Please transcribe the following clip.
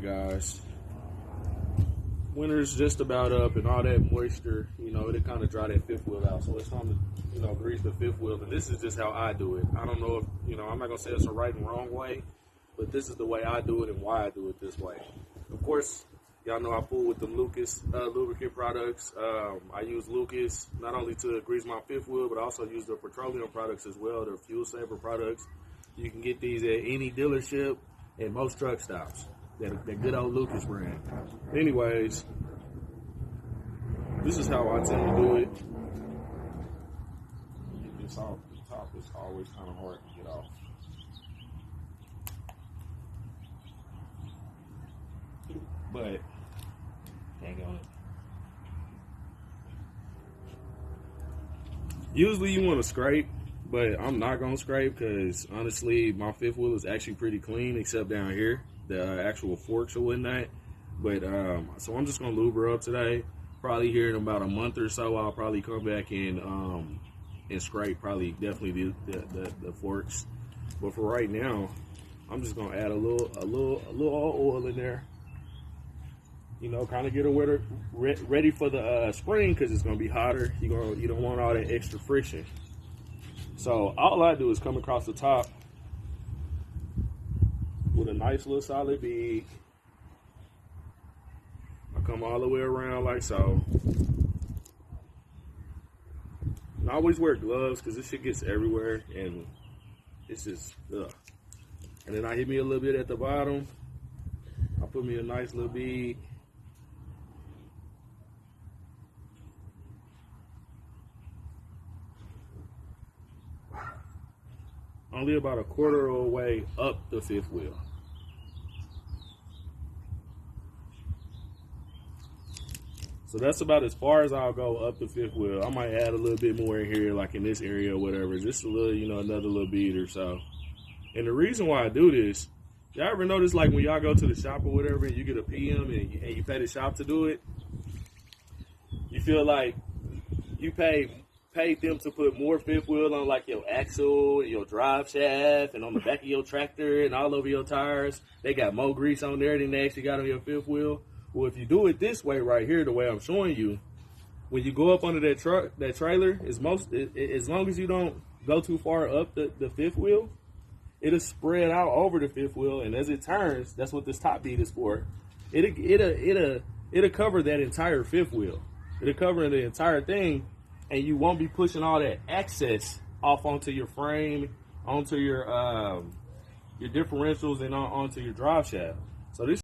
guys, winter's just about up, and all that moisture, it kind of dry that fifth wheel out. So it's time to, grease the fifth wheel. And this is just how I do it. I don't know if, I'm not gonna say it's a right and wrong way, but this is the way I do it and why I do it this way. Of course, y'all know I fool with the Lucas lubricant products. I use Lucas not only to grease my fifth wheel, but I also use the petroleum products as well, the fuel saver products. You can get these at any dealership and most truck stops. That good old Lucas brand. Anyways, this is how I tend to do it. Get this off. The top is always kind of hard to get off. But hang on. Usually you want to scrape, but I'm not gonna scrape because honestly, my fifth wheel is actually pretty clean, except down here, the actual forks or whatnot. But so I'm just gonna lube her up today. Probably here in about a month or so, I'll probably come back and scrape definitely the forks. But for right now, I'm just gonna add a little oil in there. Kind of get her ready for the spring because it's gonna be hotter. You don't want all that extra friction. So all I do is come across the top with a nice little solid bead. I come all the way around like so. And I always wear gloves because this shit gets everywhere and it's just ugh. And then I hit me a little bit at the bottom. I put me a nice little bead. Only about a quarter of the way up the fifth wheel. So that's about as far as I'll go up the fifth wheel. I might add a little bit more in here, like in this area or whatever. Just a little, another little bead or so. And the reason why I do this, y'all ever notice like when y'all go to the shop or whatever and you get a PM and you pay the shop to do it? You feel like you paid them to put more fifth wheel on like your axle, your drive shaft, and on the back of your tractor and all over your tires. They got more grease on there than they actually got on your fifth wheel. Well, if you do it this way right here, the way I'm showing you, when you go up under that trailer, as long as you don't go too far up the fifth wheel, it'll spread out over the fifth wheel, and as it turns, that's what this top bead is for. It'll cover that entire fifth wheel. It'll cover the entire thing. And you won't be pushing all that excess off onto your frame, onto your differentials, and onto your drive shaft. So this